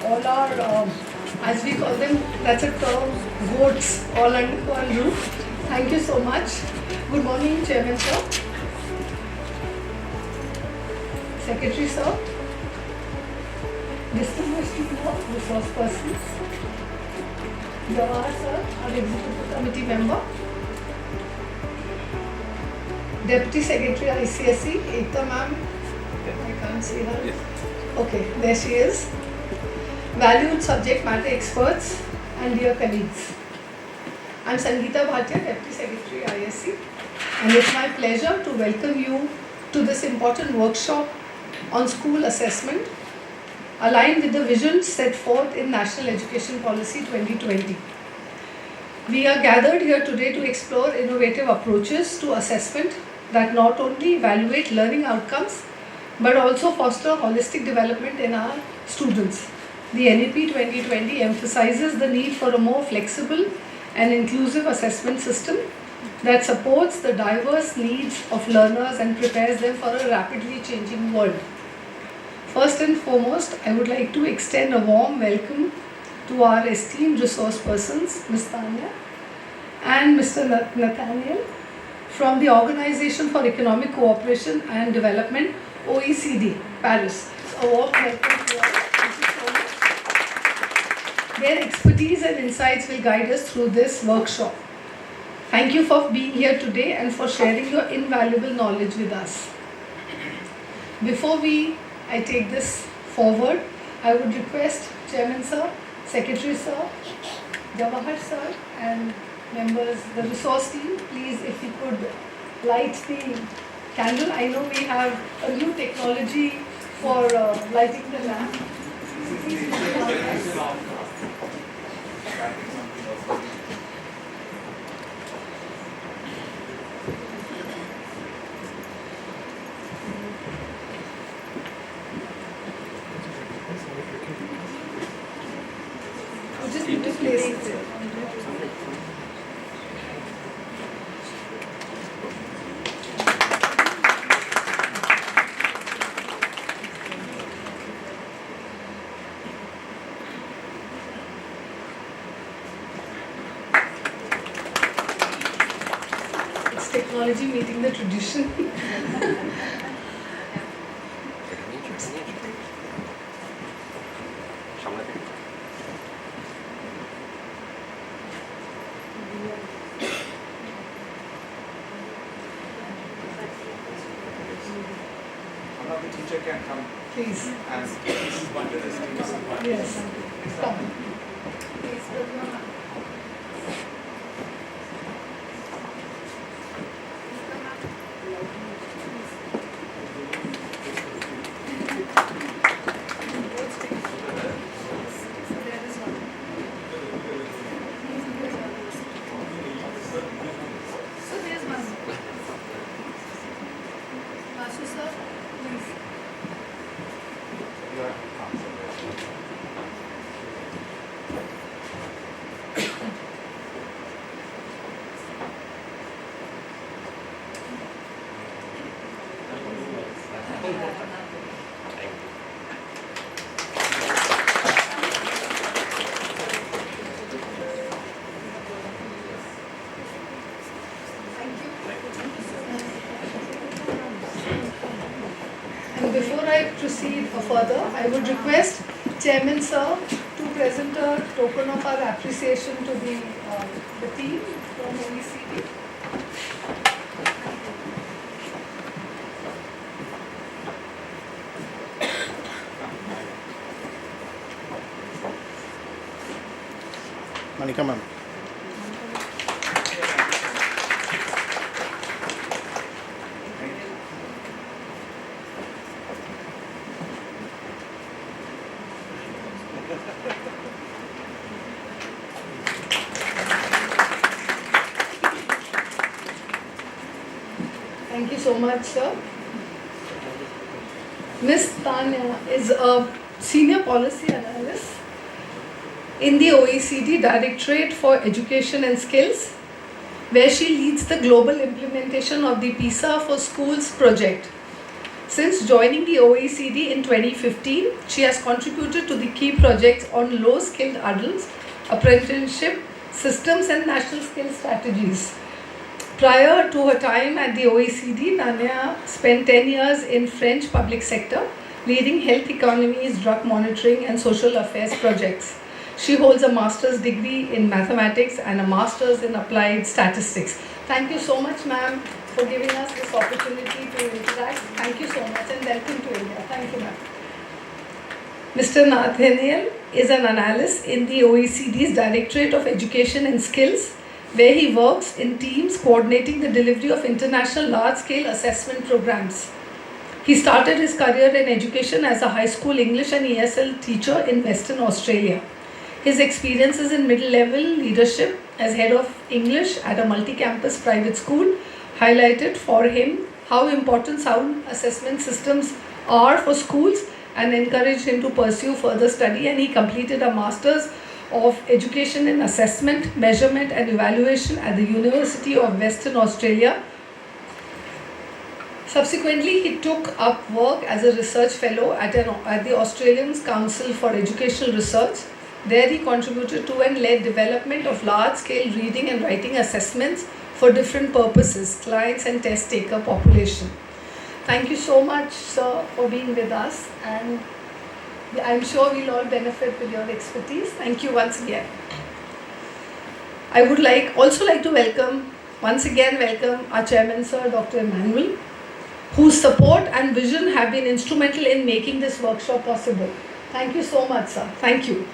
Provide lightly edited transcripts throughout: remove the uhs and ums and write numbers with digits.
all our, as we call them, that's a term, goats all under one roof. Thank you so much. Good morning, Chairman sir. Secretary sir. Distinguished resource persons. Jawahar sir, our executive committee member. Deputy Secretary ICSE, Ekta ma'am. I can't see her. Yes. Okay, there she is. Valued subject matter experts and dear colleagues. I'm Sangeeta Bhatia, Deputy Secretary ISC, and it's my pleasure to welcome you to this important workshop on school assessment aligned with the vision set forth in National Education Policy 2020. We are gathered here today to explore innovative approaches to assessment that not only evaluate learning outcomes but also foster holistic development in our students. The NEP 2020 emphasizes the need for a more flexible and inclusive assessment system that supports the diverse needs of learners and prepares them for a rapidly changing world. First and foremost, I would like to extend a warm welcome to our esteemed resource persons, Ms. Tanya and Mr. Nathaniel, from the Organization for Economic Cooperation and Development, OECD, Paris. So a warm welcome to all. Thank you so much. Their expertise and insights will guide us through this workshop. Thank you for being here today and for sharing your invaluable knowledge with us. Before I take this forward, I would request Chairman Sir, Secretary Sir, Jawahar Sir and members, the resource team, please if you could light the candle. I know we have a new technology for lighting the lamp. You just need to place it there. Technology meeting the tradition. One of the teacher can come. Please. And this is one of the students. Yes. Come. Please put your hand. And before I proceed further, I would request Chairman Sir to present a token of our appreciation to the team from OECD. Manika ma'am. Thank you so much, sir. Ms. Tanya is a senior policy analyst in the OECD Directorate for Education and Skills, where she leads the global implementation of the PISA for Schools project. Since joining the OECD in 2015, she has contributed to the key projects on low-skilled adults, apprenticeship systems and national skill strategies. Prior to her time at the OECD, Nanya spent 10 years in French public sector, leading health economies, drug monitoring and social affairs projects. She holds a master's degree in mathematics and a master's in applied statistics. Thank you so much, ma'am, for giving us this opportunity to interact. Thank you so much and welcome to India. Thank you, ma'am. Mr. Nathaniel is an analyst in the OECD's Directorate of Education and Skills, where he works in teams coordinating the delivery of international large-scale assessment programs. He started his career in education as a high school English and ESL teacher in Western Australia. His experiences in middle-level leadership as head of English at a multi-campus private school highlighted for him how important sound assessment systems are for schools and encouraged him to pursue further study, and he completed a Master's of Education in Assessment, Measurement and Evaluation at the University of Western Australia. Subsequently, he took up work as a research fellow at the Australian Council for Educational Research. There he contributed to and led development of large-scale reading and writing assessments for different purposes, clients and test taker population. Thank you so much, sir, for being with us, and I'm sure we'll all benefit with your expertise. Thank you once again. I would also like to welcome our chairman, sir, Dr. Emmanuel, whose support and vision have been instrumental in making this workshop possible. Thank you so much, sir. Thank you.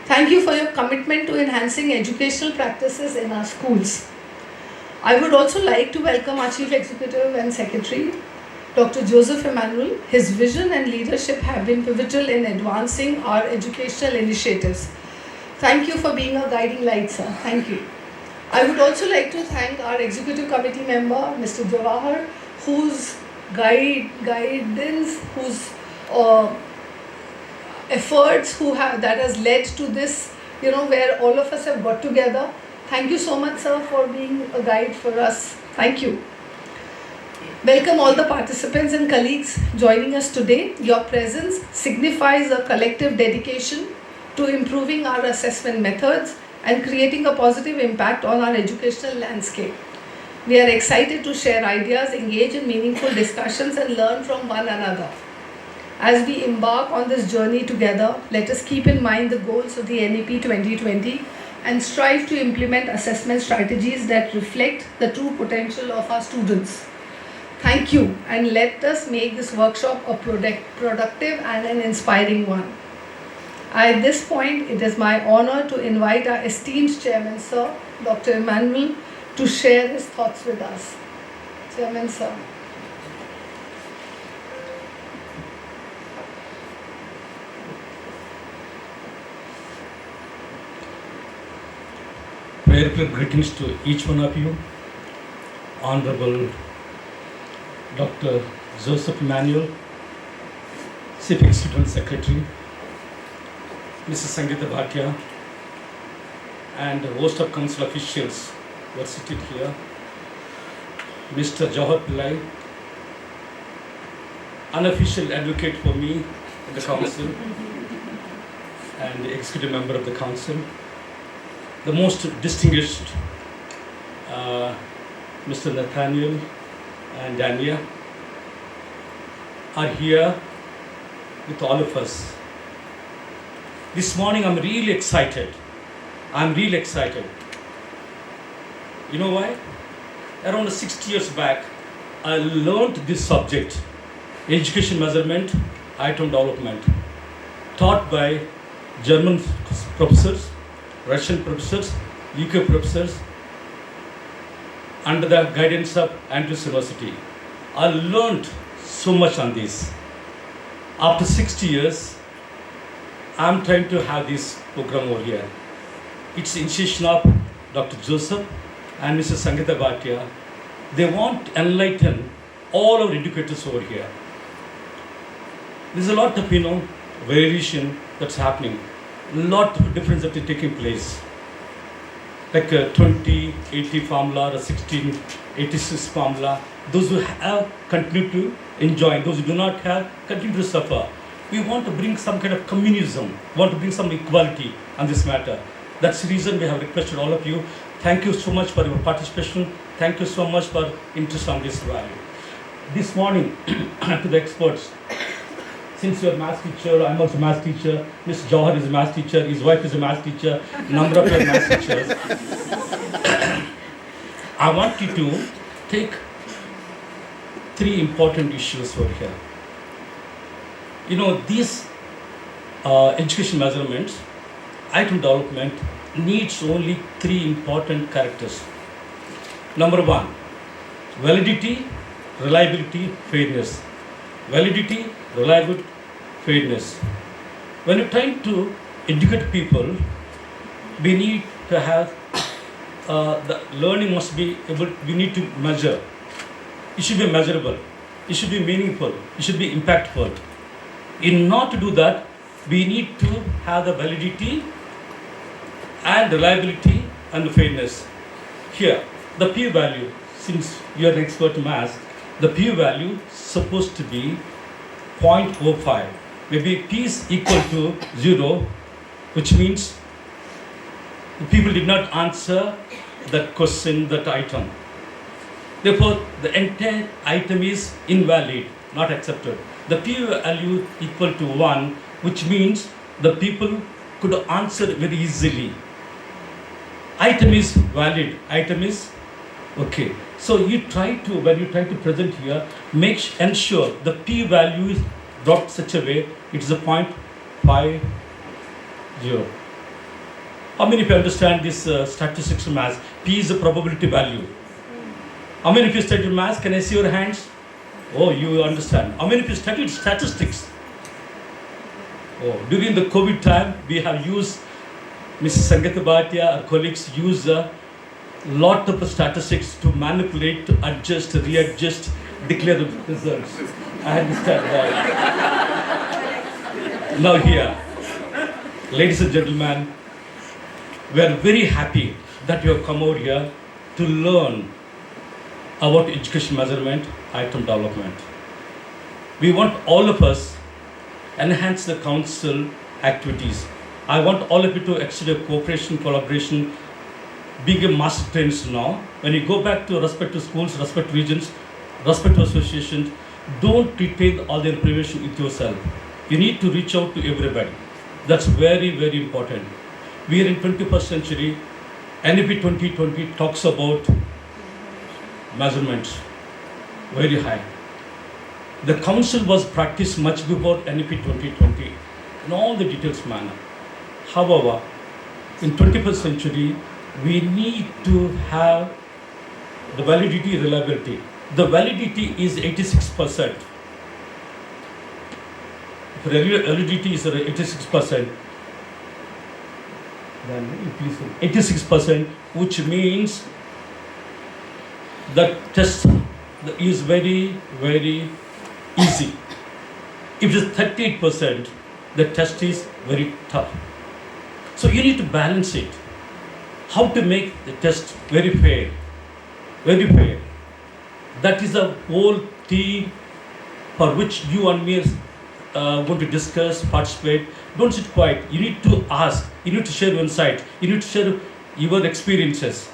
Thank you for your commitment to enhancing educational practices in our schools. I would also like to welcome our Chief Executive and Secretary, Dr. Joseph Emmanuel. His vision and leadership have been pivotal in advancing our educational initiatives. Thank you for being a guiding light, sir. Thank you. I would also like to thank our Executive Committee member, Mr. Jawahar, whose guidance, whose efforts that has led to this, where all of us have got together. Thank you so much, sir, for being a guide for us. Thank you. Welcome all the participants and colleagues joining us today. Your presence signifies a collective dedication to improving our assessment methods and creating a positive impact on our educational landscape. We are excited to share ideas, engage in meaningful discussions and learn from one another. As we embark on this journey together, let us keep in mind the goals of the NEP 2020 and strive to implement assessment strategies that reflect the true potential of our students. Thank you, and let us make this workshop a productive and an inspiring one. At this point, it is my honor to invite our esteemed Chairman, Sir, Dr. Emmanuel, to share his thoughts with us. Chairman, sir. Prayerful greetings to each one of you. Honorable Dr. Joseph Emmanuel, Chief Executive Secretary, Mrs. Sangeeta Bhatia, and a host of council officials who are seated here, Mr. Jawahar Pillai, unofficial advocate for me in the council and the executive member of the council, the most distinguished Mr. Nathaniel and Dania are here with all of us. This morning I'm really excited. You know why? Around 60 years back, I learned this subject, education measurement, item development, taught by German professors, Russian professors, UK professors, under the guidance of Andrews University. I learned so much on this. After 60 years, I'm trying to have this program over here. It's initiation of Dr. Joseph and Mrs. Sangeeta Bhatia. They want to enlighten all our educators over here. There's a lot of, variation that's happening. A lot of difference that is taking place. like a 2080 formula or a 1686 formula. Those who have continue to enjoy, those who do not have continue to suffer. We want to bring some kind of communism, want to bring some equality on this matter. That's the reason we have requested all of you. Thank you so much for your participation. Thank you so much for interest on this value. This morning, to the experts, since you're a maths teacher, I'm also a maths teacher, Mr. Jawhar is a maths teacher, his wife is a maths teacher, number of your maths teachers. I want you to take 3 important issues over here. You know, these education measurements, item development needs only 3 important characters. Number 1, validity, reliability, fairness. Validity, reliability, fairness. When you're trying to educate people, we need to have the learning must be able, we need to measure. It should be measurable. It should be meaningful. It should be impactful. In order to do that, we need to have the validity and reliability and the fairness. Here, the p value, since you are an expert in maths, the p value is supposed to be 0.05. Maybe p is equal to 0, which means the people did not answer that question, that item. Therefore, the entire item is invalid, not accepted. The p value equal to 1, which means the people could answer very easily. Item is valid, item is okay. So you try to, when you try to present here, ensure the p value is brought such a way it is a 0.50. How many of you understand this statistics maths? P is a probability value. How many of you studied maths? Can I see your hands? Oh, you understand. How many of you studied statistics? Oh, during the COVID time, we have used, Mrs. Sangeeta Bhatia, our colleagues use a lot of statistics to manipulate, to adjust, readjust, declare the results. I understand that. Now here, ladies and gentlemen, we are very happy that you have come over here to learn about education measurement, item development. We want all of us enhance the council activities. I want all of you to extend your cooperation, collaboration, being a master trainers now. When you go back to respective schools, respective regions, respective associations, don't retain all the information with yourself. You need to reach out to everybody. That's very, very important. We are in 21st century. NEP 2020 talks about measurements, very high. The council was practiced much before NEP 2020 in all the details manner. However, in 21st century, we need to have the validity, reliability. The validity is 86%. If validity is 86%, then please 86%, which means the test is very, very easy. If it is 38%, the test is very tough. So you need to balance it. How to make the test very fair, very fair. That is the whole theme for which you and me are going to discuss, participate. Don't sit quiet. You need to ask. You need to share your insight. You need to share your experiences.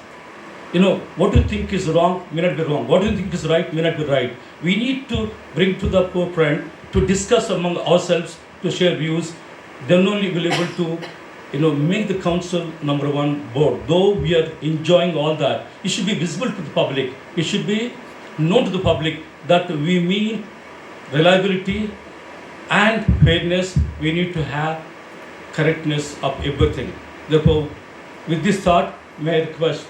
You know, what you think is wrong may not be wrong. What you think is right may not be right. We need to bring to the forefront to discuss among ourselves, to share views. Then only we'll be able to, make the council number 1 board. Though we are enjoying all that, it should be visible to the public. It should be known to the public that we mean reliability and fairness. We need to have correctness of everything. Therefore, with this thought, may I request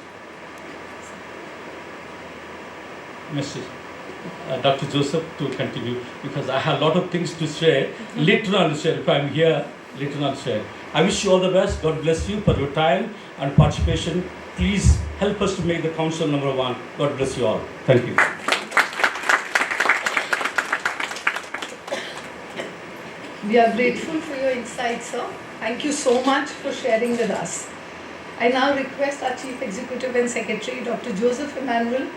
Mr. Dr. Joseph to continue, because I have a lot of things to share. Later on, share. If I'm here, later on, share. I wish you all the best. God bless you for your time and participation. Please help us to make the council number 1. God bless you all. Thank you. We are grateful for your insights, sir. Thank you so much for sharing with us. I now request our Chief Executive and Secretary, Dr. Joseph Emmanuel,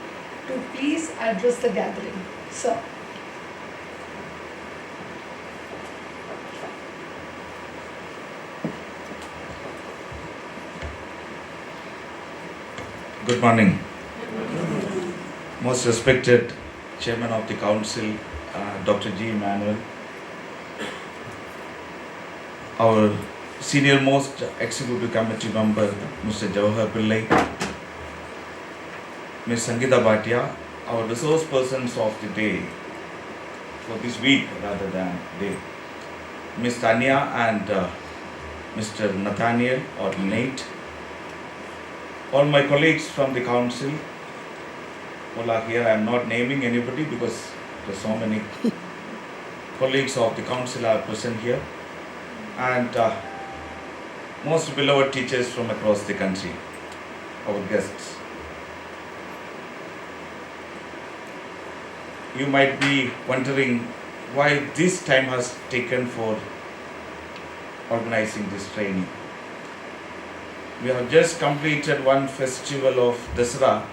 to please address the gathering. Sir. Good morning. Most respected Chairman of the Council, Dr. G. Emmanuel, our senior most Executive Committee member, Mr. Jawahar Pillai, Ms. Sangeeta Bhatia, our resource persons of the day, for this week rather than day, Ms. Tanya and Mr. Nathaniel or Nate, all my colleagues from the council, all are here. I am not naming anybody because there are so many colleagues of the council are present here, and most beloved teachers from across the country, our guests. You might be wondering why this time has taken for organizing this training. We have just completed one festival of Dasara,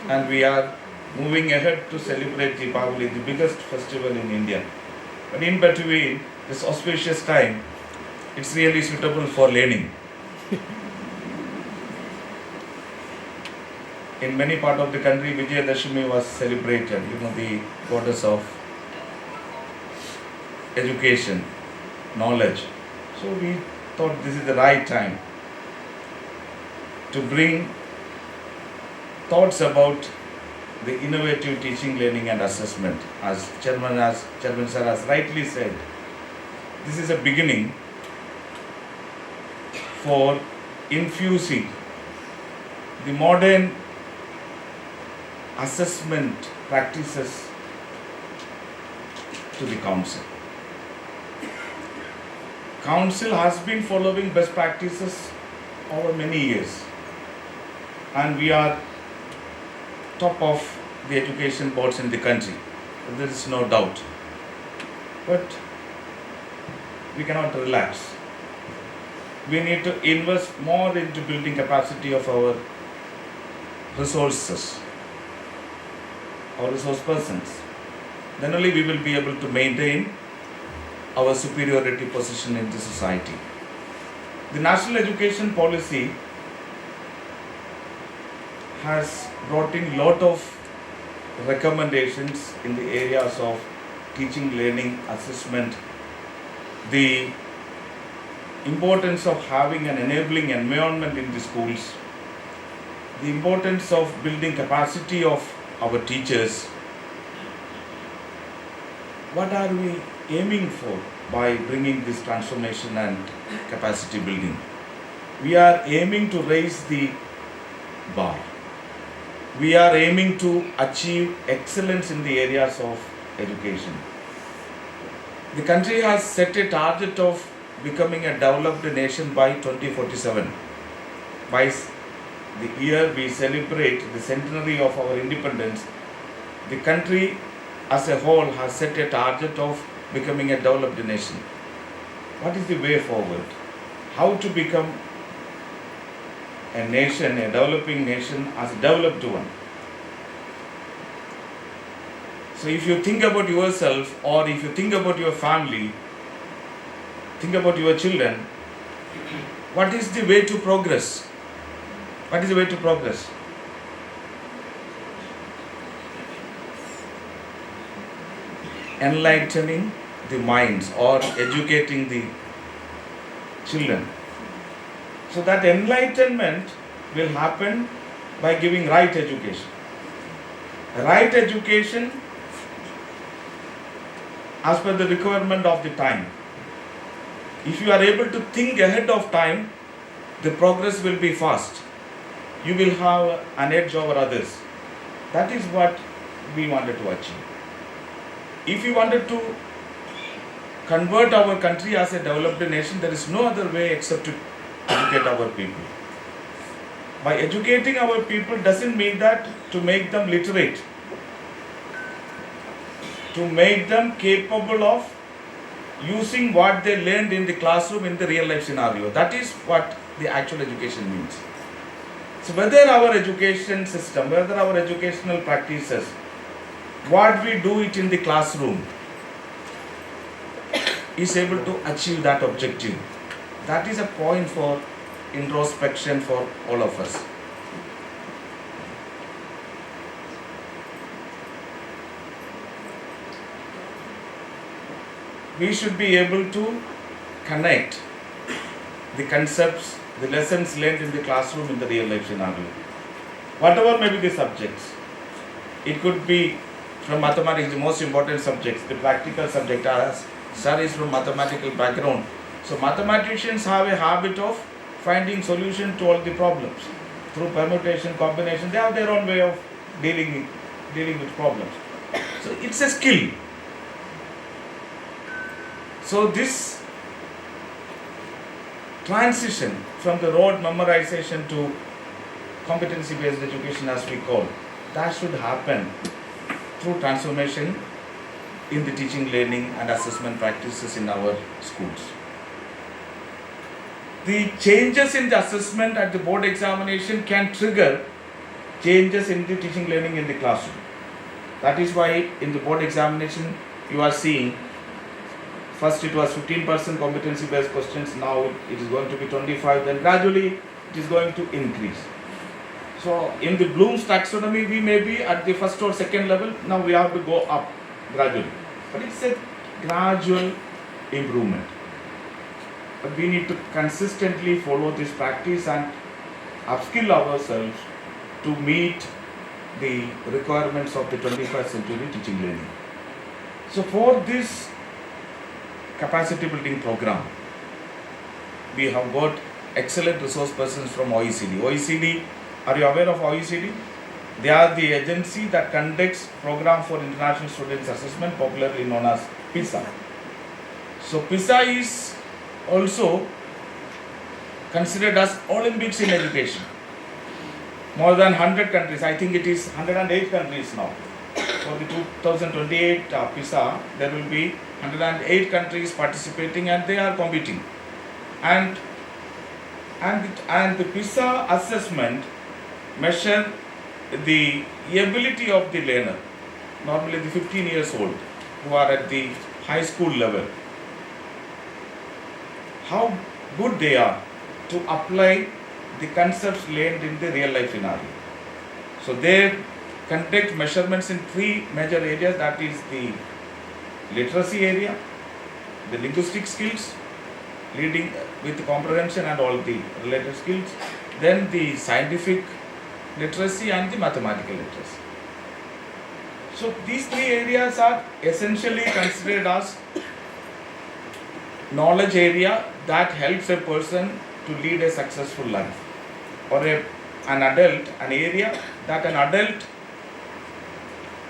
and we are moving ahead to celebrate Deepavali, the biggest festival in India. But in between this auspicious time, it's really suitable for learning. In many parts of the country, Vijayadashami was celebrated, the goddess of education, knowledge. So we thought this is the right time to bring thoughts about the innovative teaching, learning and assessment. As Chairman Sir has rightly said, this is a beginning for infusing the modern assessment practices to the council. Council has been following best practices over many years, and we are top of the education boards in the country. There is no doubt. But we cannot relax. We need to invest more into building capacity of our resources, our resource persons. Then only we will be able to maintain our superiority position in the society. The National Education Policy has brought in lot of recommendations in the areas of teaching, learning, assessment, the importance of having an enabling environment in the schools, the importance of building capacity of our teachers. What are we aiming for by bringing this transformation and capacity building? We are aiming to raise the bar. We are aiming to achieve excellence in the areas of education. The country has set a target of becoming a developed nation by 2047. By the year we celebrate the centenary of our independence, the country as a whole has set a target of becoming a developed nation. What is the way forward? How to become a nation, a developing nation, as a developed one? So if you think about yourself, or if you think about your family, think about your children, what is the way to progress? What is the way to progress? Enlightening the minds or educating the children. So that enlightenment will happen by giving right education. Right education as per the requirement of the time. If you are able to think ahead of time, the progress will be fast. You will have an edge over others. That is what we wanted to achieve. If we wanted to convert our country as a developed nation, there is no other way except to educate our people. By educating our people doesn't mean that to make them literate, to make them capable of using what they learned in the classroom in the real life scenario. That is what the actual education means. So whether our education system, whether our educational practices, what we do it in the classroom is able to achieve that objective. That is a point for introspection for all of us. We should be able to connect the concepts, the lessons learned in the classroom in the real life scenario. Whatever may be the subjects, it could be from mathematics, the most important subjects, the practical subject, as sir is from mathematical background. So mathematicians have a habit of finding solution to all the problems through permutation, combination. They have their own way of dealing with problems. So it's a skill. So this transition from the rote memorization to competency-based education, as we call, that should happen through transformation in the teaching, learning and assessment practices in our schools. The changes in the assessment at the board examination can trigger changes in the teaching, learning in the classroom. That is why in the board examination you are seeing first it was 15% competency based questions, now it is going to be 25, then gradually it is going to increase. So in the Bloom's taxonomy we may be at the first or second level, now we have to go up gradually. But it's a gradual improvement. But we need to consistently follow this practice and upskill ourselves to meet the requirements of the 21st century teaching learning. So for this capacity building program, we have got excellent resource persons from OECD. OECD, are you aware of OECD? They are the agency that conducts program for international students assessment, popularly known as PISA. So PISA is also considered as Olympics in education. More than 100 countries, I think it is 108 countries now. For the 2028 PISA, there will be 108 countries participating and they are competing. And the PISA assessment measure the ability of the learner, normally the 15 years old, who are at the high school level, how good they are to apply the concepts learned in the real life scenario. So they conduct measurements in three major areas, that is the literacy area, the linguistic skills, leading with comprehension and all the related skills, then the scientific literacy and the mathematical literacy. So these three areas are essentially considered as knowledge area that helps a person to lead a successful life, or an adult, an area that an adult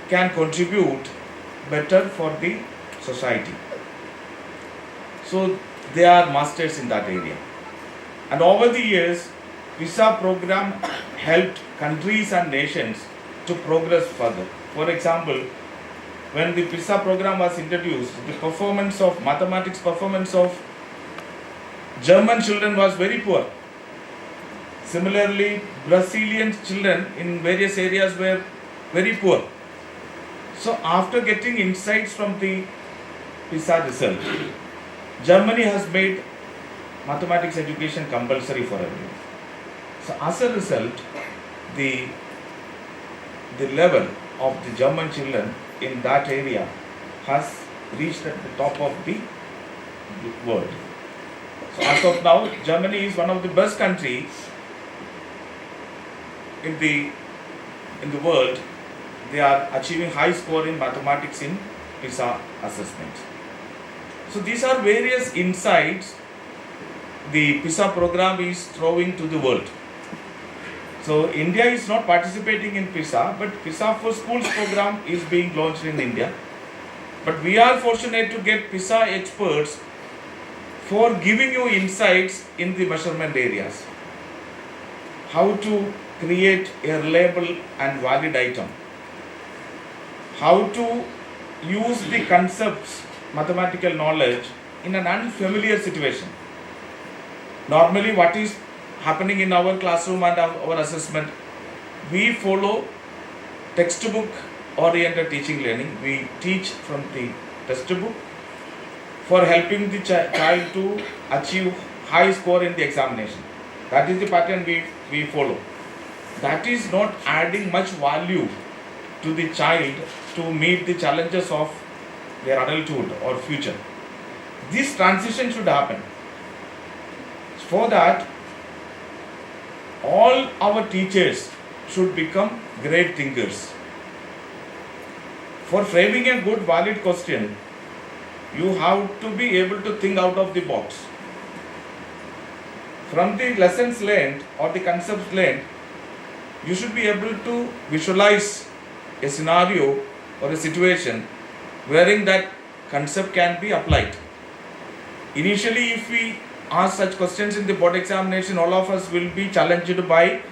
can contribute better for the society. So they are masters in that area. And over the years, PISA program helped countries and nations to progress further. For example, when the PISA program was introduced, the performance of mathematics performance of German children was very poor. Similarly, Brazilian children in various areas were very poor. So after getting insights from the PISA result, Germany has made mathematics education compulsory for everyone. So as a result, the level of the German children in that area has reached at the top of the world. So as of now, Germany is one of the best countries in the world. They are achieving high score in mathematics in PISA assessments. So these are various insights the PISA program is throwing to the world. So India is not participating in PISA, but PISA for Schools program is being launched in India. But we are fortunate to get PISA experts for giving you insights in the measurement areas. How to create a reliable and valid item. How to use the concepts, mathematical knowledge in an unfamiliar situation. Normally what is happening in our classroom and our assessment, we follow textbook oriented teaching learning. We teach from the textbook for helping the child to achieve high score in the examination. That is the pattern we follow. That is not adding much value to the child to meet the challenges of their adulthood or future. This transition should happen. For that, all our teachers should become great thinkers. For framing a good valid question, you have to be able to think out of the box. From the lessons learned or the concepts learned, you should be able to visualize a scenario or a situation wherein that concept can be applied. Initially, if we ask such questions in the board examination, all of us will be challenged by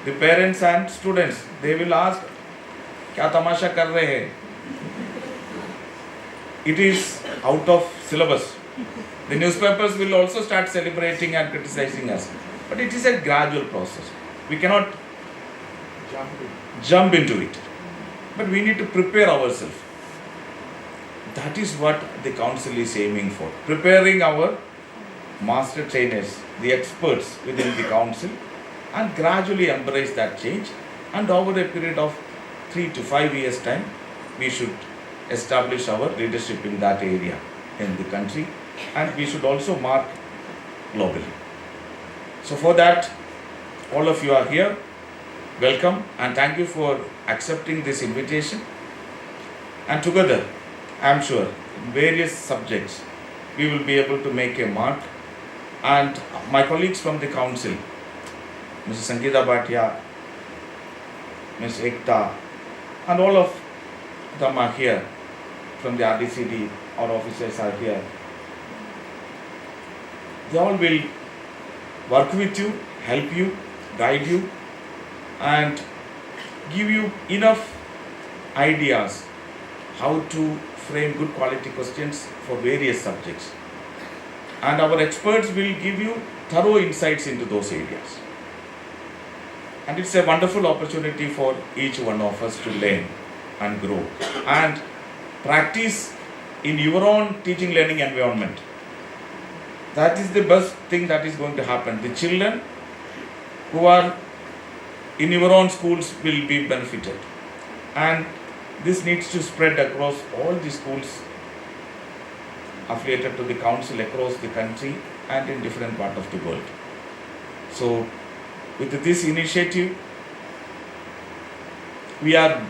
the parents and students. They will ask, "Kya tamasha kar rahe hai?" It is out of syllabus. The newspapers will also start celebrating and criticizing us. But it is a gradual process. We cannot jump into it. But we need to prepare ourselves. That is what the council is aiming for. Preparing our master trainers, the experts within the council, and gradually embrace that change. And over a period of 3 to 5 years' time, we should establish our leadership in that area in the country, and we should also mark globally. So for that, all of you are here. Welcome, and thank you for accepting this invitation. And together, I am sure, in various subjects, we will be able to make a mark. And my colleagues from the council, Mrs. Sangeeta Bhatia, Ms. Ekta, and all of them are here from the RDCD, our officers are here. They all will work with you, help you, guide you, and give you enough ideas how to frame good quality questions for various subjects. And our experts will give you thorough insights into those areas. And it's a wonderful opportunity for each one of us to learn and grow and practice in your own teaching learning environment. That is the best thing that is going to happen. The children who are in your own schools will be benefited. And this needs to spread across all the schools affiliated to the council across the country and in different parts of the world. So with this initiative, we are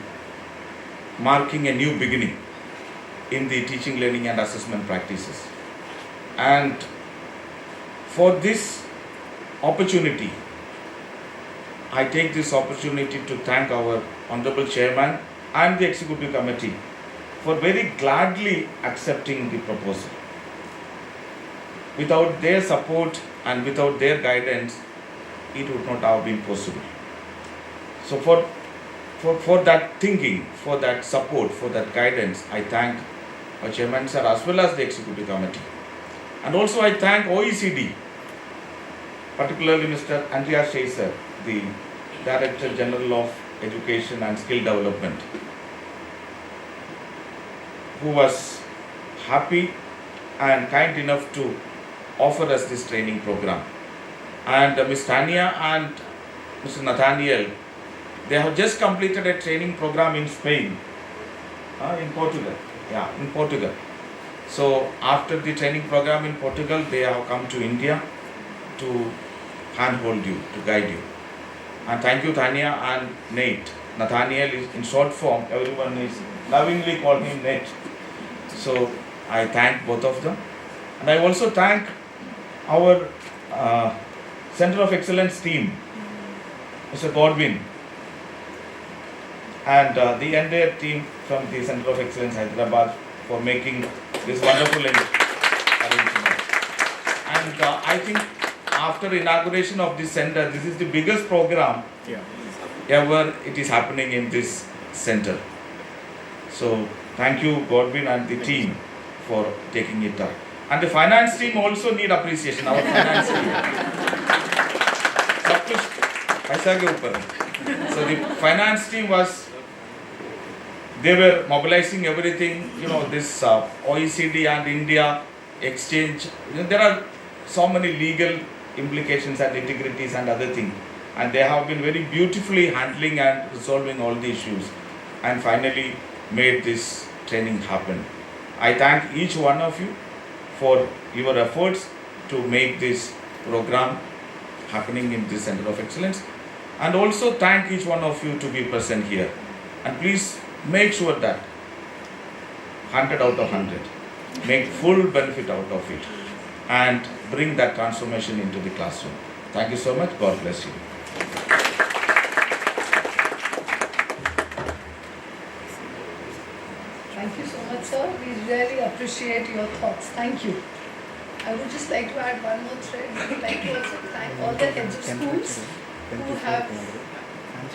marking a new beginning in the teaching, learning and assessment practices. And for this opportunity, I take this opportunity to thank our Honorable Chairman and the Executive Committee for very gladly accepting the proposal. Without their support and without their guidance, it would not have been possible. So for that thinking, for that support, for that guidance, I thank our Chairman sir as well as the Executive Committee. And also I thank OECD, particularly Mr. Oecd-Cisce, the Director General of Education and Skill Development, who was happy and kind enough to offer us this training program. And Ms. Tania and Mr. Nathaniel, they have just completed a training program in Spain, in Portugal. In Portugal. So after the training program in Portugal, they have come to India to handhold you, to guide you. And thank you, Tania and Nate. Nathaniel is in short form, everyone is lovingly called him Nate. So I thank both of them. And I also thank our Center of Excellence team, Mr. Godwin, and the entire team from the Center of Excellence Hyderabad for making this wonderful arrangement. And I think after inauguration of this center, this is the biggest program ever it is happening in this center. So thank you, Godwin and the team, for taking it up. And the finance team also need appreciation, our finance team. पैसा के ऊपर है. So the finance team was, they were mobilizing everything, this OECD and India exchange. There are so many legal implications and integrities and other things. And they have been very beautifully handling and resolving all the issues and finally made this training happen. I thank each one of you for your efforts to make this program happening in this Center of Excellence, and also thank each one of you to be present here. And please make sure that 100 out of 100, make full benefit out of it and bring that transformation into the classroom. Thank you so much. God bless you. Thank you so much, sir. We really appreciate your thoughts. Thank you. I would just like to add one more thread. We would like to also thank all the heads of schools who have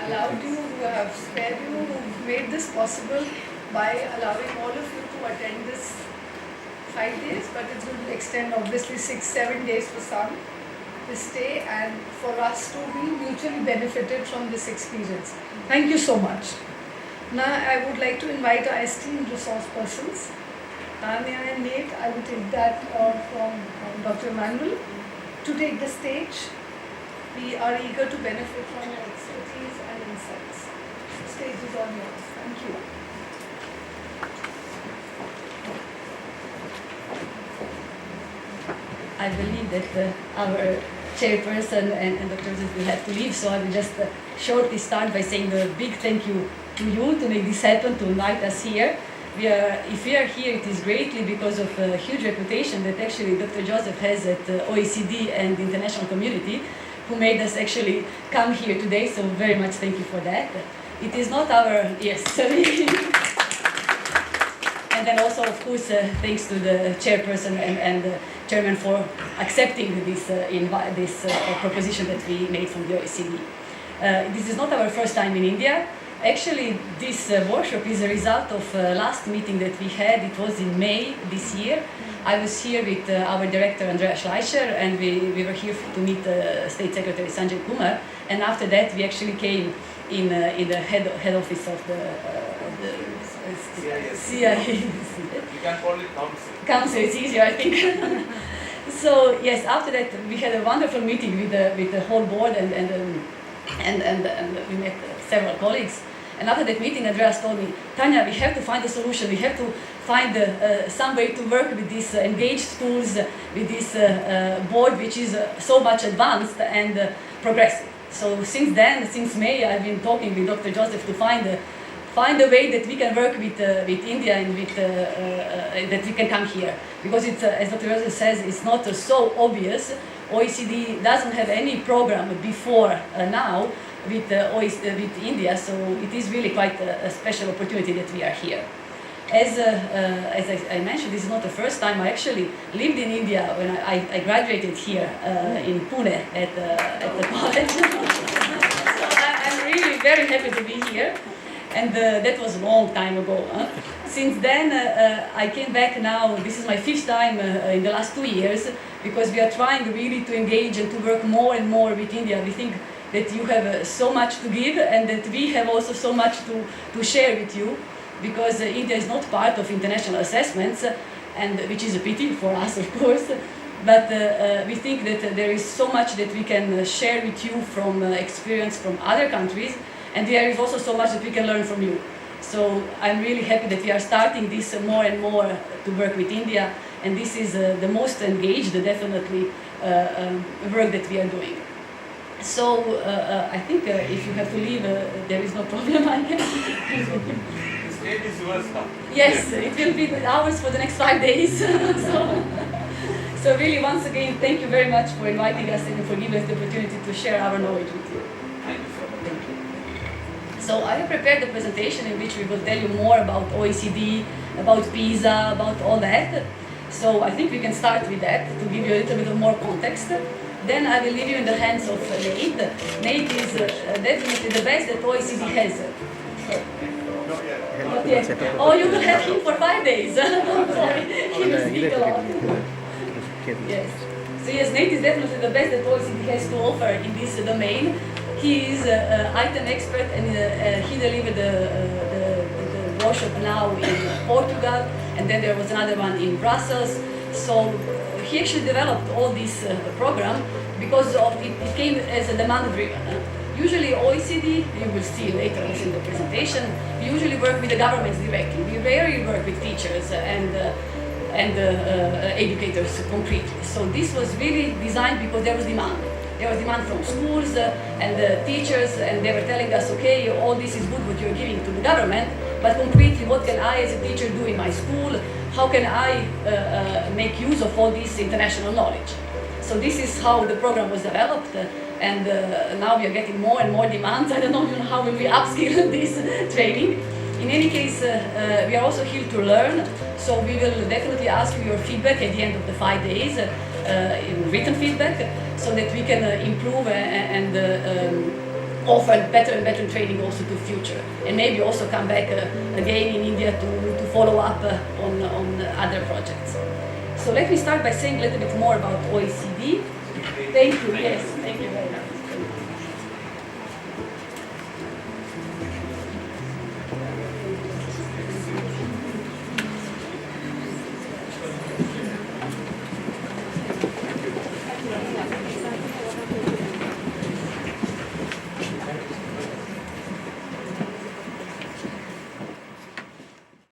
allowed you, who have spared you, who made this possible by allowing all of you to attend this 5 days, but it's going to extend obviously 6-7 days for some this day, and for us to be mutually benefited from this experience. Thank you so much. Now I would like to invite our esteemed resource persons, Tanya and Nate. I will take that from Dr. Emmanuel to take the stage. We are eager to benefit from your expertise and insights. The stage is all yours. Thank you. I believe that our chairperson and Dr. Joseph will have to leave, so I will just shortly start by saying a big thank you to you to make this happen, to invite us here. If we are here, it is greatly because of a huge reputation that actually Dr. Joseph has at OECD and the international community, who made us actually come here today, so very much thank you for that. It is not our, yes, sorry. And then also, of course, thanks to the chairperson and the chairman for accepting this proposition that we made from the OECD. This is not our first time in India. Actually, this workshop is a result of last meeting that we had. It was in May this year. I was here with our director, Andrea Schleicher, and we were here to meet State Secretary Sanjay Kumar. And after that, we actually came in the head office of the CIA. You can call it council. Council, it's easier, I think. So yes, after that, we had a wonderful meeting with the whole board, and we met several colleagues. And after that meeting, Andreas told me, Tanya, we have to find a solution. We have to find some way to work with these engaged schools, with this board, which is so much advanced and progressive. So since then, since May, I've been talking with Dr. Joseph to find a way that we can work with India and that we can come here. Because it's, as Dr. Joseph says, it's not so obvious. OECD doesn't have any program before now with India, so it is really quite a special opportunity that we are here. As I mentioned, this is not the first time. I actually lived in India when I graduated here in Pune at the college. So I'm really very happy to be here, and that was a long time ago. Since then, I came back now. This is my 5th time in the last 2 years, because we are trying really to engage and to work more and more with India. We think that you have so much to give, and that we have also so much to share with you, because India is not part of international assessments, and which is a pity for us, of course. But we think that there is so much that we can share with you from experience from other countries, and there is also so much that we can learn from you. So I'm really happy that we are starting this more and more to work with India, and this is the most engaged, definitely, work that we are doing. So I think if you have to leave, there is no problem. I guess. The stage is yours now. Yes, it will be ours for the next 5 days. So really, once again, thank you very much for inviting us and for giving us the opportunity to share our knowledge with you. Thank you so much. Thank you. So I have prepared a presentation in which we will tell you more about OECD, about PISA, about all that. So I think we can start with that to give you a little bit of more context. Then I will leave you in the hands of Nate. Nate is definitely the best that OECD has. Not yet. Oh, you will have him for 5 days. Sorry, he will speak a lot. Yes. So yes, Nate is definitely the best that OECD has to offer in this domain. He is an item expert, and he delivered the workshop now in Portugal, and then there was another one in Brussels. So he actually developed all this program because of it came as a demand-driven. Usually OECD, you will see later also in the presentation, we usually work with the governments directly. We rarely work with teachers and educators concretely. So this was really designed because there was demand. There was demand from schools and teachers, and they were telling us, okay, all this is good what you're giving to the government, but concretely, what can I as a teacher do in my school? How can I make use of all this international knowledge? So this is how the program was developed, and now we are getting more and more demands. I don't know even how will we upskill this training. In any case, we are also here to learn, so we will definitely ask you your feedback at the end of the 5 days, in written feedback, so that we can improve and offer better and better training also to future, and maybe also come back again in India to follow up on other projects. So let me start by saying a little bit more about OECD. Thank you. Yes, thank you very much.